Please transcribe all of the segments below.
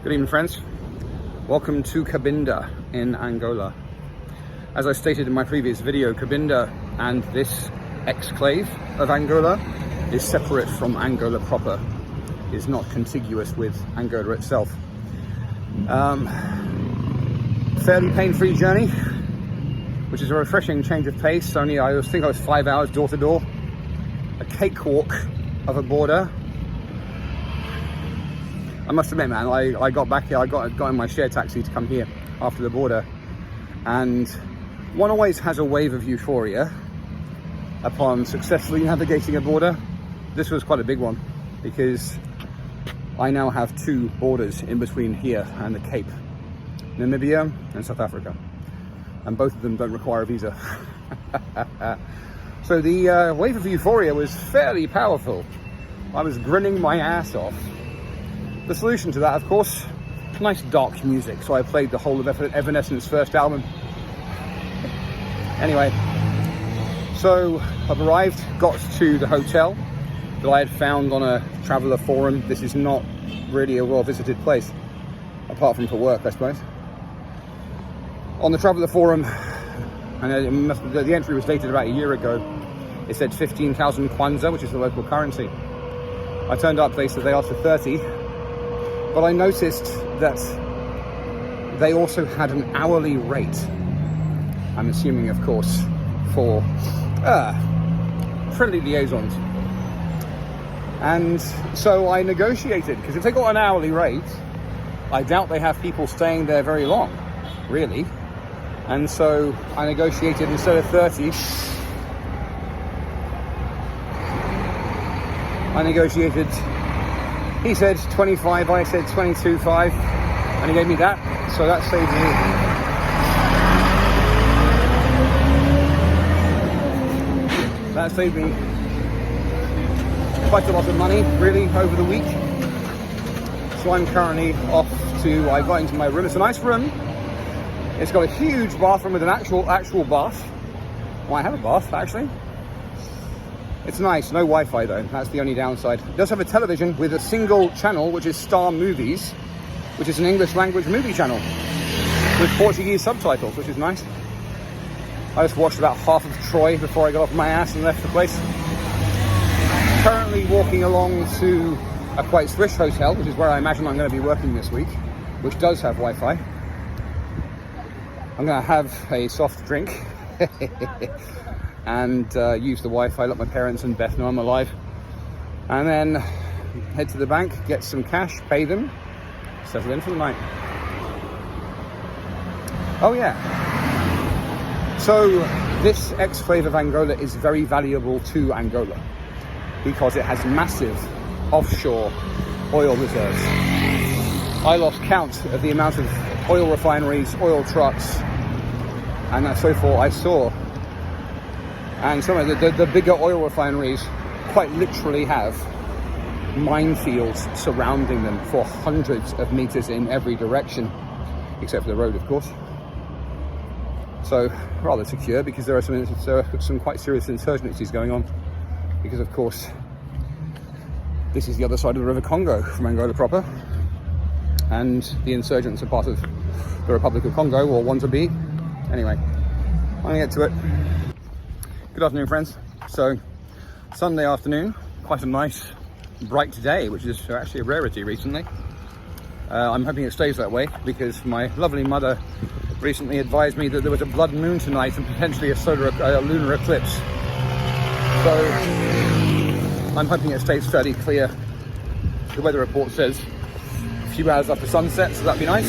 Good evening, friends. Welcome to Cabinda in Angola. As I stated in my previous video, Cabinda and this exclave of Angola is separate from Angola proper. It is not contiguous with Angola itself. Fairly pain-free journey, which is a refreshing change of pace. I think I was 5 hours door to door. A cakewalk of a border. I must admit, man, I got back here, I got in my share taxi to come here after the border, and one always has a wave of euphoria upon successfully navigating a border. This was quite a big one, because I now have two borders in between here and the Cape, Namibia and South Africa, and both of them don't require a visa. So the wave of euphoria was fairly powerful. I was grinning my ass off. The solution to that, of course, nice dark music. So I played the whole of Evanescence's first album. Anyway, so I've arrived, got to the hotel that I had found on a traveller forum. This is not really a well-visited place, apart from for work, I suppose. On the traveller forum, and the entry was dated about a year ago, it said 15,000 kwanza, which is the local currency. I turned up, they said they asked for 30. But I noticed that they also had an hourly rate. I'm assuming, of course, for friendly liaisons. And so I negotiated, because if they got an hourly rate, I doubt they have people staying there very long, really. And so I negotiated, instead of 30, I negotiated, he said 25, I said 22.5, and he gave me that, so that saved me. That saved me quite a lot of money, really, over the week. So I'm currently off to, I got into my room. It's a nice room. It's got a huge bathroom with an actual bath. Well, I have a bath, actually. It's nice, no Wi-Fi though, that's the only downside. It does have a television with a single channel, which is Star Movies, which is an English language movie channel with Portuguese subtitles, which is nice. I just watched about half of Troy before I got off my ass and left the place. Currently walking along to a quite swish hotel, which is where I imagine I'm going to be working this week, which does have Wi-Fi. I'm going to have a soft drink. And use the Wi-Fi, let my parents and Beth know I'm alive, and then head to the bank, get some cash, pay them, settle in for the night. Oh yeah, so this exclave of Angola is very valuable to Angola because it has massive offshore oil reserves. I lost count of the amount of oil refineries, oil trucks, and so forth I saw. And some of the bigger oil refineries quite literally have minefields surrounding them for hundreds of meters in every direction, except for the road, of course. So rather secure, because there are some quite serious insurgencies going on, because of course this is the other side of the River Congo from Angola proper, and the insurgents are part of the Republic of Congo, or want to be. Anyway, I'm gonna get to it. Good afternoon, friends. So, Sunday afternoon, quite a nice, bright day, which is actually a rarity recently. I'm hoping it stays that way, because my lovely mother recently advised me that there was a blood moon tonight and potentially a lunar eclipse. So, I'm hoping it stays fairly clear. The weather report says a few hours after sunset, so that'd be nice.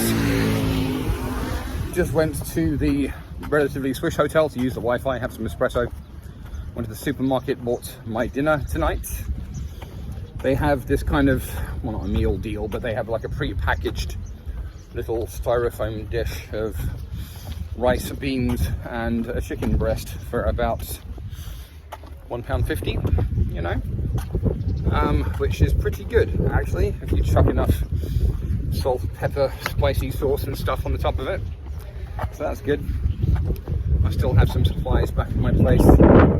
Just went to the relatively swish hotel to use the Wi-Fi, have some espresso. Went to the supermarket, bought my dinner tonight. They have this kind of, well, not a meal deal, but they have like a pre-packaged little styrofoam dish of rice, beans, and a chicken breast for about £1.50, you know, which is pretty good, actually, if you chuck enough salt, pepper, spicy sauce and stuff on the top of it. So that's good. I still have some supplies back at my place to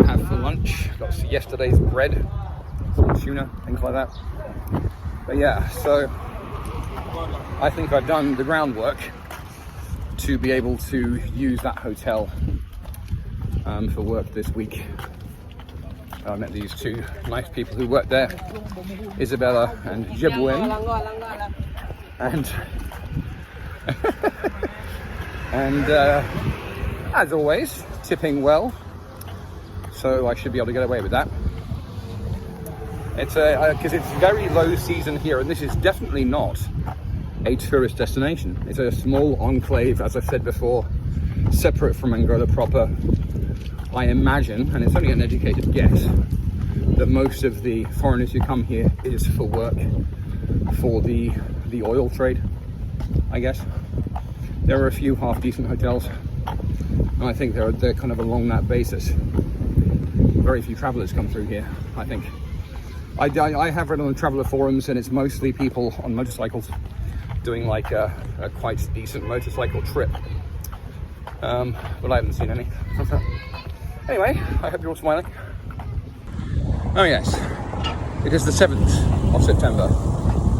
have for lunch. Got yesterday's bread, some tuna, things like that. But yeah, so I think I've done the groundwork to be able to use that hotel for work this week. I met these two nice people who work there, Isabella and Jebuen, and as always, tipping well, so I should be able to get away with that. It's because it's very low season here, and this is definitely not a tourist destination. It's a small enclave, as I've said before, separate from Angola proper. I imagine, and it's only an educated guess, that most of the foreigners who come here is for work, for the oil trade, I guess. There are a few half-decent hotels, and I think they're kind of along that basis. Very few travelers come through here, I think. I have read on the traveler forums, and it's mostly people on motorcycles doing like a quite decent motorcycle trip. But I haven't seen any. Anyway, I hope you're all smiling. Oh yes, it is the 7th of September,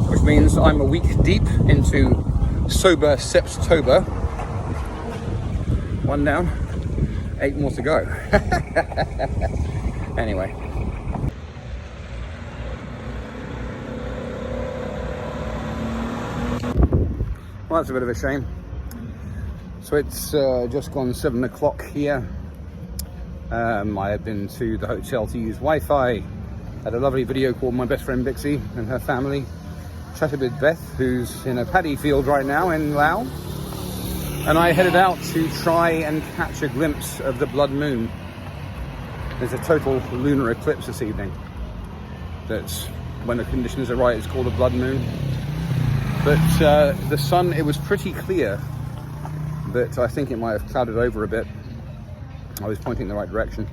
which means I'm a week deep into sober Septober. 1 down, 8 more to go. Anyway. Well, that's a bit of a shame. So it's just gone 7 o'clock here. I have been to the hotel to use Wi-Fi, had a lovely video call with my best friend Bixie and her family, chatted with Beth, who's in a paddy field right now in Laos, and I headed out to try and catch a glimpse of the blood moon. There's a total lunar eclipse this evening. That's, when the conditions are right, it's called a blood moon. But the sun, it was pretty clear, but I think it might have clouded over a bit. I was pointing in the right direction.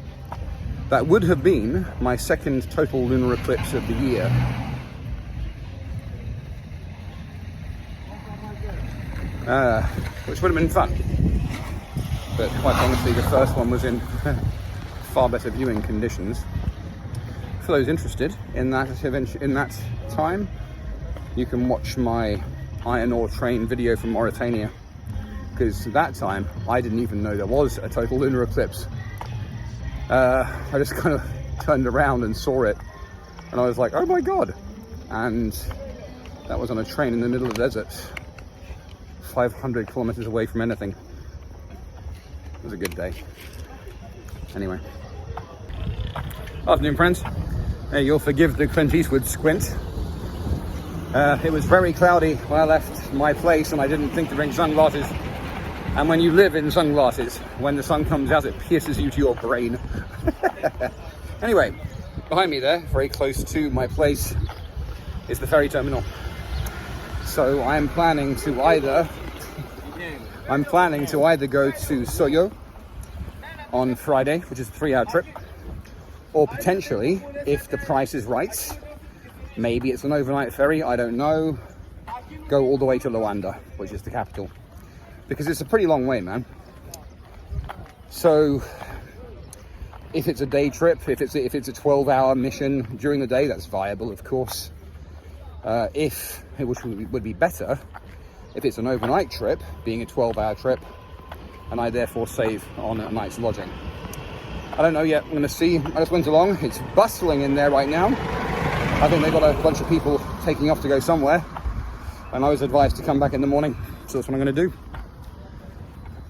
That would have been my second total lunar eclipse of the year. Which would have been fun. But quite honestly, the first one was in far better viewing conditions. For those interested in that time, you can watch my iron ore train video from Mauritania. Because that time, I didn't even know there was a total lunar eclipse. I just kind of turned around and saw it, and I was like, oh my God. And that was on a train in the middle of the desert, 500 kilometers away from anything. It was a good day. Anyway. Afternoon, friends. You'll forgive the Clint Eastwood squint. It was very cloudy when I left my place, and I didn't think to bring sunglasses. And when you live in sunglasses, when the sun comes out, it pierces you to your brain. Anyway, behind me there, very close to my place, is the ferry terminal. So I'm planning to either go to Soyo on Friday, which is a 3-hour trip, or potentially, if the price is right, maybe it's an overnight ferry, I don't know, go all the way to Luanda, which is the capital. Because it's a pretty long way, man. So if it's a day trip, if it's a 12-hour mission during the day, that's viable, of course. Which would be better, if it's an overnight trip, being a 12-hour trip, and I therefore save on a night's lodging. I don't know yet. I'm going to see. I just went along. It's bustling in there right now. I think they've got a bunch of people taking off to go somewhere, and I was advised to come back in the morning, so that's what I'm going to do.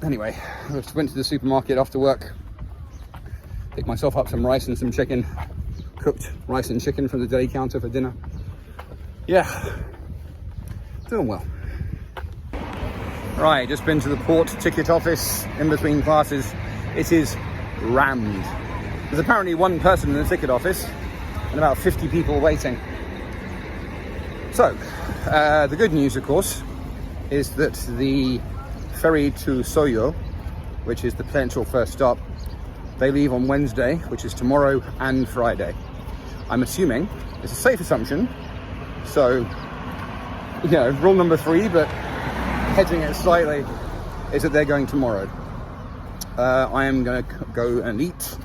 Anyway, I just went to the supermarket after work, picked myself up some rice and some chicken, cooked rice and chicken from the deli counter for dinner. Yeah, doing well. Right, just been to the port ticket office in between classes. It is rammed. There's apparently one person in the ticket office and about 50 people waiting. So, the good news, of course, is that the ferry to Soyo, which is the potential first stop, they leave on Wednesday, which is tomorrow and Friday. I'm assuming, it's a safe assumption, so, you know, rule number 3, but hedging it slightly, is that they're going tomorrow. I am going to go and eat,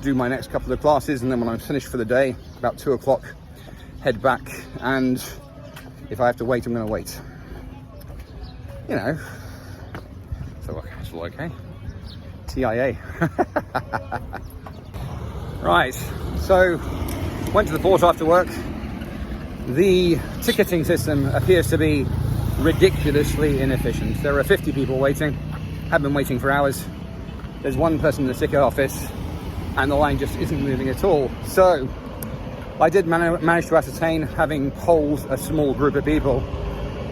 do my next couple of classes, and then when I'm finished for the day, about 2 o'clock, head back and If I have to wait, I'm going to wait. You know, so it's all okay. TIA. Right, so went to the port after work. The ticketing system appears to be ridiculously inefficient. There are 50 people waiting, have been waiting for hours. There's one person in the ticket office and the line just isn't moving at all. So I did manage to ascertain, having polled a small group of people,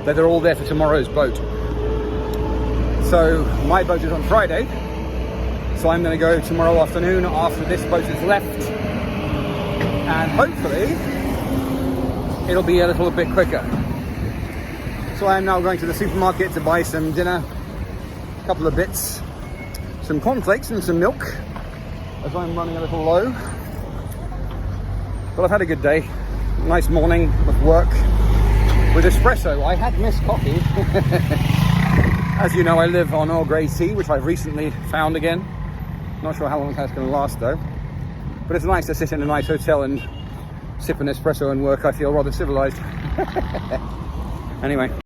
that they're all there for tomorrow's boat. So my boat is on Friday, so I'm going to go tomorrow afternoon after this boat is left, and hopefully it'll be a little bit quicker. So I am now going to the supermarket to buy some dinner, a couple of bits, some cornflakes and some milk, as I'm running a little low. But I've had a good day, nice morning of work with espresso. I had missed coffee. As you know, I live on Earl Grey tea, which I've recently found again. Not sure how long that's going to last though. But it's nice to sit in a nice hotel and sip an espresso and work. I feel rather civilized. Anyway.